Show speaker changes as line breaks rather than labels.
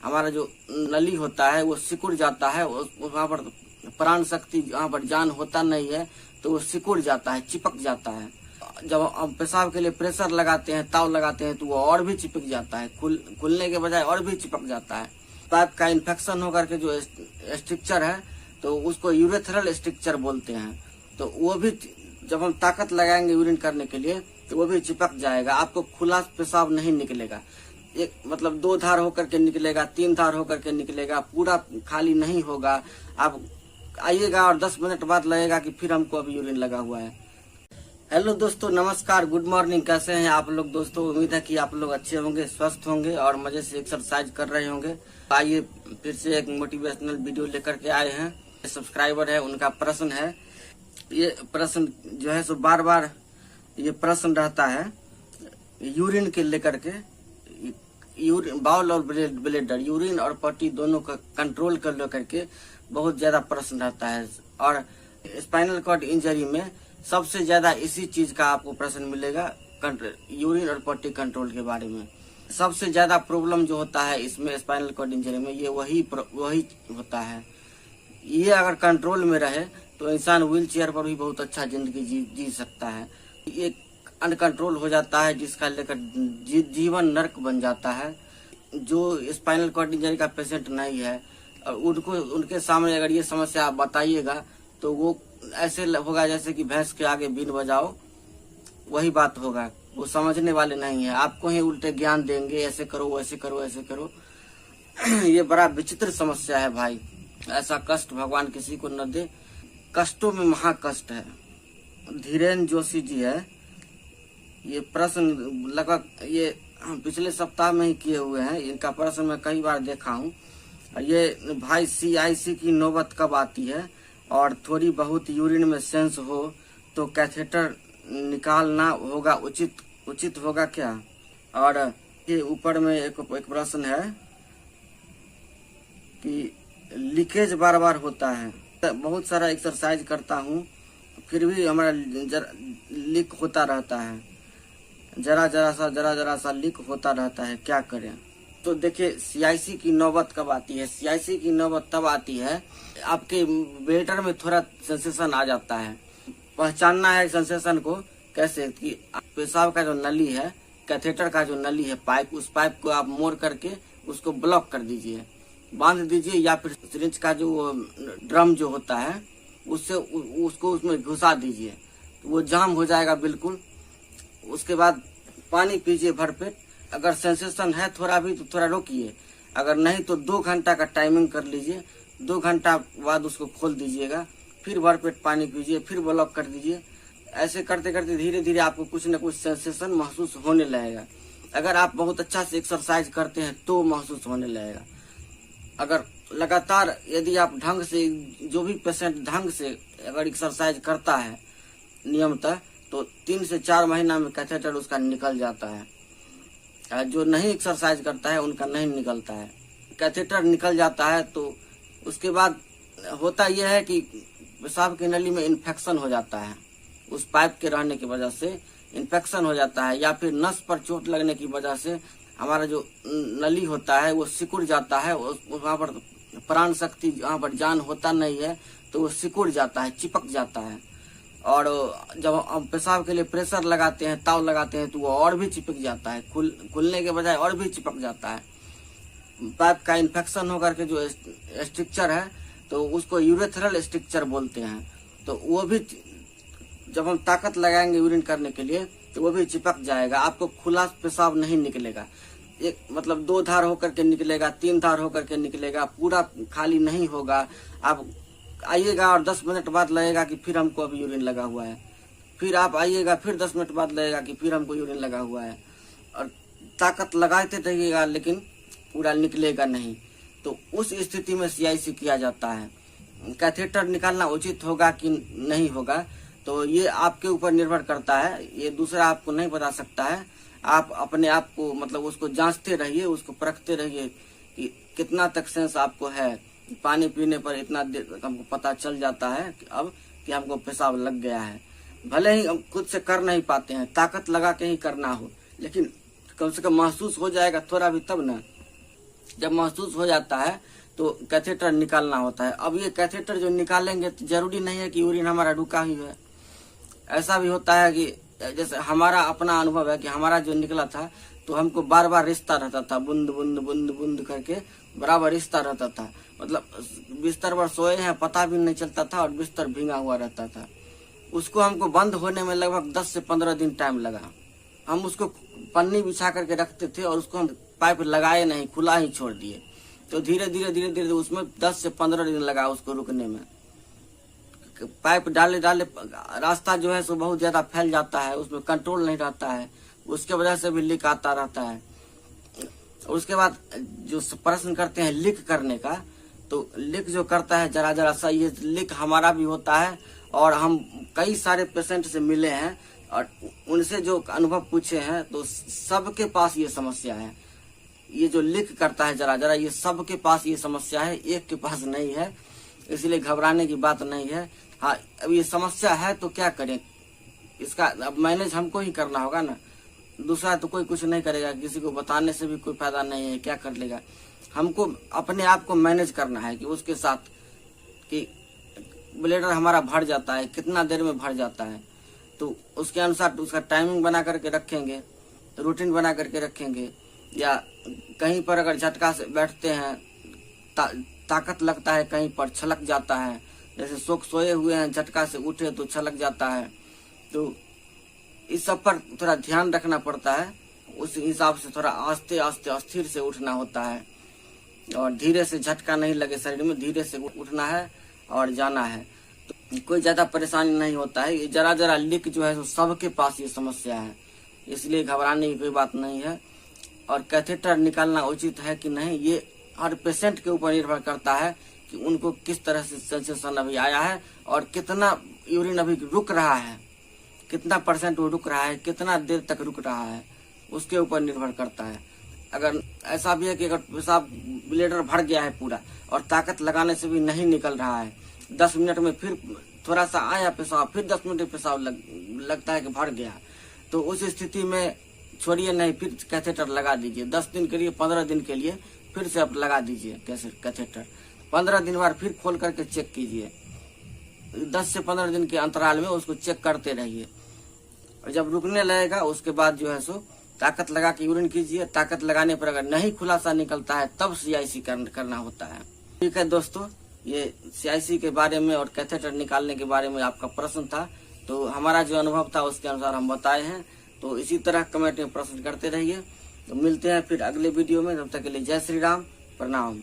हमारा जो नली होता है वो सिकुड़ जाता है, वहाँ पर प्राण शक्ति, वहाँ पर जान होता नहीं है तो वो सिकुड़ जाता है, चिपक जाता है। जब हम पेशाब के लिए प्रेशर लगाते हैं, ताव लगाते हैं, तो वो और भी चिपक जाता है, खुलने के बजाय और भी चिपक जाता है। पाइप का इन्फेक्शन होकर के जो स्ट्रक्चर है तो उसको यूरेथ्रल स्ट्रक्चर बोलते हैं। तो वो भी जब हम ताकत लगाएंगे यूरिन करने के लिए तो वो भी चिपक जाएगा। आपको खुला पेशाब नहीं निकलेगा, एक मतलब 2 धार होकर के निकलेगा, 3 धार होकर के निकलेगा, पूरा खाली नहीं होगा। आप आइएगा और 10 मिनट बाद लगेगा कि फिर हमको अभी यूरिन लगा हुआ है। हेलो दोस्तों, नमस्कार, गुड मॉर्निंग। कैसे हैं आप लोग दोस्तों? उम्मीद है कि आप लोग अच्छे होंगे, स्वस्थ होंगे और मजे से एक्सरसाइज कर रहे होंगे। आइए फिर से एक मोटिवेशनल वीडियो लेकर के आए हैं। सब्सक्राइबर है, उनका प्रश्न है, ये प्रश्न जो है सो बार बार ये प्रश्न रहता है यूरिन के लेकर के। बाउल और ब्लेडर, यूरिन और पट्टी दोनों का कंट्रोल कर लेकर के बहुत ज्यादा प्रश्न रहता है। और स्पाइनल कॉर्ड इंजरी में सबसे ज्यादा इसी चीज का आपको प्रश्न मिलेगा, यूरिन और पट्टी कंट्रोल के बारे में। सबसे ज्यादा प्रॉब्लम जो होता है इसमें स्पाइनल कॉर्ड इंजरी में ये वही होता है। ये अगर कंट्रोल में रहे तो इंसान व्हील चेयर पर भी बहुत अच्छा जिंदगी जी सकता है। ये अनकंट्रोल हो जाता है जिसका लेकर जीवन नर्क बन जाता है। जो स्पाइनल कॉर्ड इंजरी का पेशेंट नहीं है और उनके सामने अगर ये समस्या आप बताइएगा तो वो ऐसे होगा जैसे कि भैंस के आगे बीन बजाओ, वही बात होगा। वो समझने वाले नहीं है, आपको ही उल्टे ज्ञान देंगे, ऐसे करो वैसे करो ऐसे करो। ये बड़ा विचित्र समस्या है भाई। ऐसा कष्ट भगवान किसी को न दे। कष्टों में महाकष्ट है। धीरेन जोशी जी है, ये प्रश्न लगभग ये पिछले सप्ताह में ही किए हुए हैं। इनका प्रश्न मैं कई बार देखा हूँ। ये भाई CIC की नौबत कब आती है और थोड़ी बहुत यूरिन में सेंस हो तो कैथेटर निकालना होगा, उचित होगा क्या? और ये ऊपर में एक प्रश्न है कि लीकेज बार बार होता है। बहुत सारा एक्सरसाइज करता हूँ फिर भी हमारा लीक होता रहता है, जरा सा लीक होता रहता है, क्या करें? तो देखिए, CIC की नौबत कब आती है? CIC की नौबत तब आती है आपके ब्लैडर में थोड़ा सेंसेशन आ जाता है। पहचानना है सेंसेशन को कैसे कि पेशाब का जो नली है, कैथेटर का जो नली है पाइप, उस पाइप को आप मोड़ करके उसको ब्लॉक कर दीजिए, बांध दीजिए, या फिर सिरिंज का जो ड्रम जो होता है उससे उसको उसमें घुसा दीजिए, वो जाम हो जाएगा बिल्कुल। उसके बाद पानी पीजिए भरपेट। अगर सेंसेशन है थोड़ा भी तो थोड़ा रोकिए, अगर नहीं तो 2 घंटा का टाइमिंग कर लीजिए। 2 घंटा बाद उसको खोल दीजिएगा, फिर भरपेट पानी पीजिए, फिर ब्लॉक कर दीजिए। ऐसे करते करते धीरे धीरे आपको कुछ न कुछ सेंसेशन महसूस होने लगेगा। अगर आप बहुत अच्छा से एक्सरसाइज करते हैं तो महसूस होने लगेगा। अगर लगातार यदि आप ढंग से, जो भी पेशेंट ढंग से अगर एक्सरसाइज करता है नियमतः, तो 3 से 4 महीना में कैथेटर उसका निकल जाता है। जो नहीं एक्सरसाइज करता है उनका नहीं निकलता है। कैथेटर निकल जाता है तो उसके बाद होता यह है कि पेशाब की नली में इन्फेक्शन हो जाता है। उस पाइप के रहने की वजह से इन्फेक्शन हो जाता है, या फिर नस पर चोट लगने की वजह से हमारा जो नली होता है वो सिकुड़ जाता है। वहाँ पर प्राण शक्ति, वहाँ पर जान होता नहीं है तो वो सिकुड़ जाता है, चिपक जाता है। और जब हम पेशाब के लिए प्रेशर लगाते हैं, ताव लगाते हैं, तो वो और भी चिपक जाता है, खुलने के बजाय और भी चिपक जाता है। पाइप का इन्फेक्शन होकर के जो स्ट्रक्चर है तो उसको यूरेथ्रल स्ट्रक्चर बोलते हैं। तो वो भी जब हम ताकत लगाएंगे यूरिन करने के लिए तो वो भी चिपक जाएगा। आपको खुला पेशाब नहीं निकलेगा, एक मतलब 2 धार होकर के निकलेगा, 3 धार होकर के निकलेगा, पूरा खाली नहीं होगा। आप आइएगा और 10 मिनट बाद लगेगा कि फिर हमको अभी यूरिन लगा हुआ है। फिर आप आइएगा, फिर 10 मिनट बाद लगेगा कि फिर हमको यूरिन लगा हुआ है। और ताकत लगाते रहिएगा लेकिन पूरा निकलेगा नहीं। तो उस स्थिति में CIC किया जाता है। कैथेटर निकालना उचित होगा कि नहीं होगा तो ये आपके ऊपर निर्भर करता है, ये दूसरा आपको नहीं बता सकता है। आप अपने आप को मतलब उसको जांचते रहिए, उसको परखते रहिए कि कितना तक सेंस आपको है। पानी पीने पर इतना देर हमको पता चल जाता है कि अब कि हमको पेशाब लग गया है। भले ही हम खुद से कर नहीं पाते हैं, ताकत लगा के ही करना हो, लेकिन कम से कम महसूस हो जाएगा थोड़ा भी, तब ना। जब महसूस हो जाता है तो कैथेटर निकालना होता है। अब ये कैथेटर जो निकालेंगे तो जरूरी नहीं है कि यूरिन हमारा रुका ही है। ऐसा भी होता है कि जैसे हमारा अपना अनुभव है कि हमारा जो निकला था तो हमको बार बार रिश्ता रहता था, बूंद बूंद बूंद बूंद करके बराबर रिश्ता रहता था। मतलब बिस्तर पर सोए हैं पता भी नहीं चलता था और बिस्तर भींगा हुआ रहता था। उसको हमको बंद होने में लगभग 10 से 15 दिन टाइम लगा। हम उसको पन्नी बिछा करके रखते थे और उसको हम पाइप लगाए नहीं, खुला ही छोड़ दिए। तो धीरे धीरे उसमें 10 से 15 दिन लगा उसको रुकने में। पाइप डाले रास्ता जो है सो बहुत ज्यादा फैल जाता है, उसमें कंट्रोल नहीं रहता है, उसके वजह से भी लीक आता रहता है। उसके बाद जो प्रश्न करते हैं लीक करने का, तो लीक जो करता है जरा सा ये लीक हमारा भी होता है। और हम कई सारे पेशेंट से मिले हैं और उनसे जो अनुभव पूछे हैं तो सबके पास ये समस्या है। ये जो लीक करता है जरा ये सबके पास ये समस्या है, एक के पास नहीं है। इसलिए घबराने की बात नहीं है। हाँ, अब ये समस्या है तो क्या करें, इसका अब मैनेज हमको ही करना होगा ना। दूसरा तो कोई कुछ नहीं करेगा, किसी को बताने से भी कोई फायदा नहीं है, क्या कर लेगा। हमको अपने आप को मैनेज करना है कि उसके साथ कि ब्लेडर हमारा भर जाता है, कितना देर में भर जाता है, तो उसके अनुसार उसका टाइमिंग बना करके रखेंगे, रूटीन बना करके रखेंगे। या कहीं पर अगर झटका से बैठते हैं ताकत लगता है, कहीं पर छलक जाता है, जैसे सोए हुए हैं झटका से उठे तो छलक जाता है, तो इस सब पर थोड़ा ध्यान रखना पड़ता है। उस हिसाब से थोड़ा आस्ते आस्ते अस्थिर से उठना होता है और धीरे से झटका नहीं लगे शरीर में, धीरे से उठना है और जाना है। तो कोई ज्यादा परेशानी नहीं होता है। ये जरा लीक जो है तो सबके पास ये समस्या है, इसलिए घबराने की कोई बात नहीं है। और कैथेटर निकालना उचित है कि नहीं ये हर पेशेंट के ऊपर निर्भर करता है कि उनको किस तरह से सेंसेशन अभी आया है और कितना यूरिन अभी रुक रहा है, कितना % वो रुक रहा है, कितना देर तक रुक रहा है, उसके ऊपर निर्भर करता है। अगर ऐसा भी है कि अगर पेशाब ब्लेडर भर गया है पूरा और ताकत लगाने से भी नहीं निकल रहा है, 10 मिनट में फिर थोड़ा सा आया पेशाब, फिर 10 मिनट पेशाब लगता है कि भर गया, तो उस स्थिति में छोड़िए नहीं, फिर कैथेटर लगा दीजिए। 10 दिन के लिए 15 दिन के लिए फिर से आप लगा दीजिए कैथेटर। 15 दिन बाद फिर खोल करके चेक कीजिए। 10 से 15 दिन के अंतराल में उसको चेक करते रहिए। और जब रुकने लगेगा उसके बाद जो है सो ताकत लगा के यूरिन कीजिए। ताकत लगाने पर अगर नहीं खुलासा निकलता है तब CIC करना होता है। ठीक है दोस्तों, ये CIC के बारे में और कैथेटर निकालने के बारे में आपका प्रश्न था, तो हमारा जो अनुभव था उसके अनुसार हम बताए हैं। तो इसी तरह कमेंट में प्रश्न करते रहिए। तो मिलते हैं फिर अगले वीडियो में, तब तक के लिए जय श्री राम, प्रणाम।